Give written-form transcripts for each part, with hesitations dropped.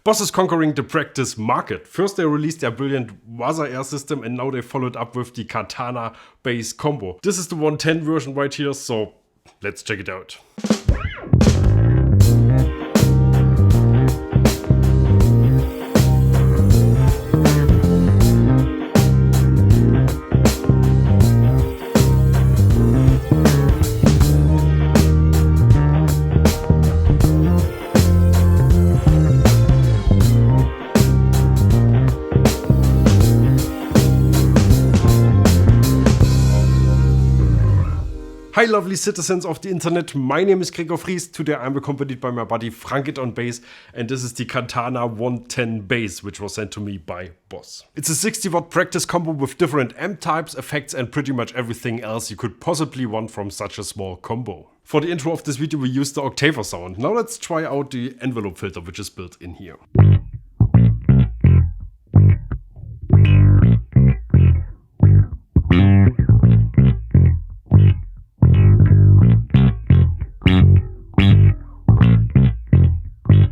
Boss is conquering the practice market. First they released their brilliant Waza Air system and now they followed up with the Katana bass combo. This is the 110 version right here, so let's check it out. Hi lovely citizens of the internet, my name is Gregor Fries. Today I'm accompanied by my buddy Frankit on bass, and this is the Katana 110 bass, which was sent to me by Boss. It's a 60 watt practice combo with different amp types, effects and pretty much everything else you could possibly want from such a small combo. For the intro of this video we used the Overdrive Sound. Now let's try out the envelope filter which is built in here.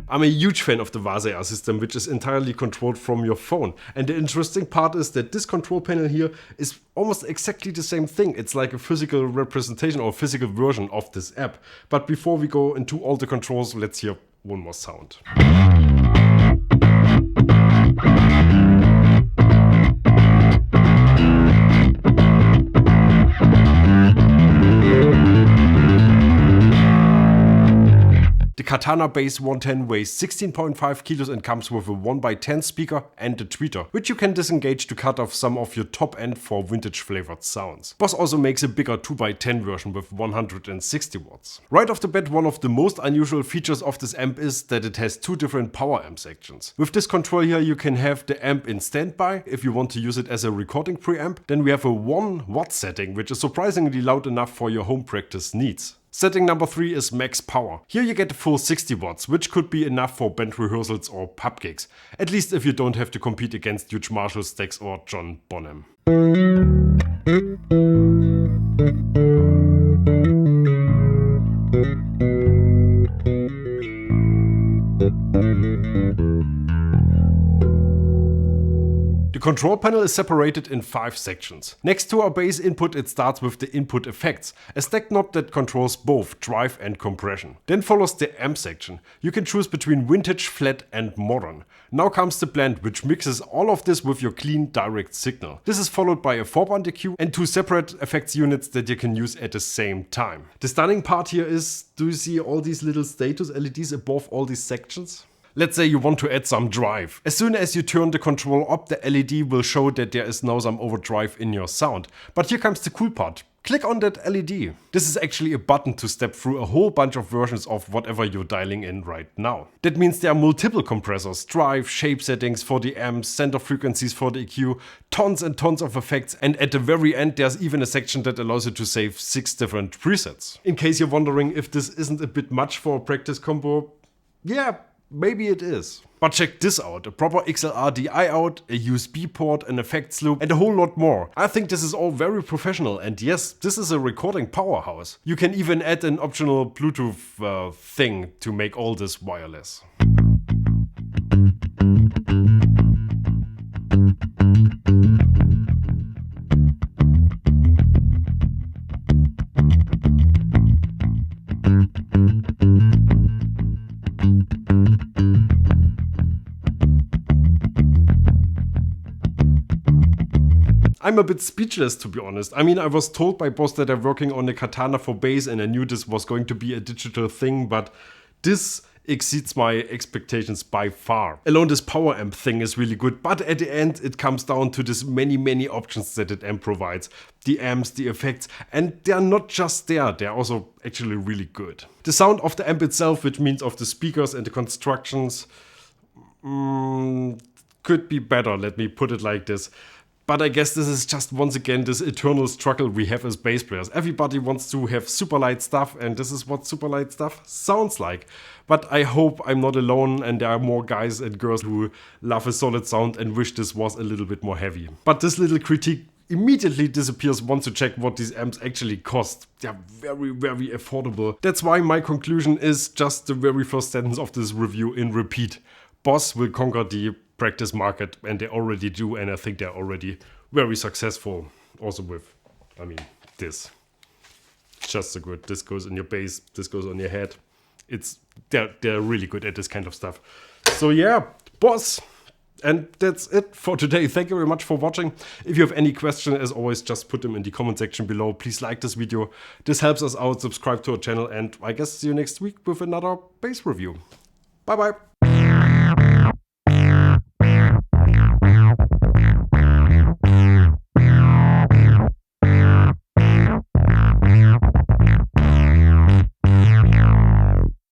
I'm a huge fan of the Waza Air system, which is entirely controlled from your phone. And the interesting part is that this control panel here is almost exactly the same thing. It's like a physical representation or physical version of this app. But before we go into all the controls, let's hear one more sound. The Katana Bass 110 weighs 16.5 kilos and comes with a 1x10 speaker and a tweeter, which you can disengage to cut off some of your top end for vintage flavored sounds. Boss also makes a bigger 2x10 version with 160 watts. Right off the bat, one of the most unusual features of this amp is that it has two different power amp sections. With this control here you can have the amp in standby if you want to use it as a recording preamp. Then we have a 1 watt setting, which is surprisingly loud enough for your home practice needs. Setting number 3 is max power. Here you get a full 60 watts, which could be enough for band rehearsals or pub gigs. At least if you don't have to compete against huge Marshall stacks or John Bonham. The control panel is separated in 5 sections. Next to our bass input it starts with the input effects, a stacked knob that controls both drive and compression. Then follows the amp section. You can choose between vintage, flat and modern. Now comes the blend, which mixes all of this with your clean direct signal. This is followed by a 4-band EQ and 2 separate effects units that you can use at the same time. The stunning part here is, do you see all these little status LEDs above all these sections? Let's say you want to add some drive. As soon as you turn the control up, the LED will show that there is now some overdrive in your sound. But here comes the cool part. Click on that LED. This is actually a button to step through a whole bunch of versions of whatever you're dialing in right now. That means there are multiple compressors, drive, shape settings for the amps, center frequencies for the EQ, tons and tons of effects, and at the very end there's even a section that allows you to save 6 different presets. In case you're wondering if this isn't a bit much for a practice combo, yeah, maybe it is. But check this out, a proper XLR DI out, a USB port, an effects loop and a whole lot more. I think this is all very professional and yes, this is a recording powerhouse. You can even add an optional Bluetooth thing to make all this wireless. I'm a bit speechless to be honest. I mean, I was told by Boss that they're working on a Katana for bass and I knew this was going to be a digital thing, but this exceeds my expectations by far. Alone this power amp thing is really good, but at the end it comes down to this many options that it amp provides. The amps, the effects, and they're not just there, they're also actually really good. The sound of the amp itself, which means of the speakers and the constructions, could be better, let me put it like this. But I guess this is just once again this eternal struggle we have as bass players. Everybody wants to have super light stuff and this is what super light stuff sounds like. But I hope I'm not alone and there are more guys and girls who love a solid sound and wish this was a little bit more heavy. But this little critique immediately disappears once you check what these amps actually cost. They're very affordable. That's why my conclusion is just the very first sentence of this review in repeat. Boss will conquer the practice market, and they already do, and I think they're already very successful also with, I mean, this. Just so good. This goes in your bass, this goes on your head. They're really good at this kind of stuff. So yeah, Boss. And that's it for today. Thank you very much for watching. If you have any question, as always, just put them in the comment section below. Please like this video. This helps us out. Subscribe to our channel, and I guess see you next week with another bass review. Bye bye.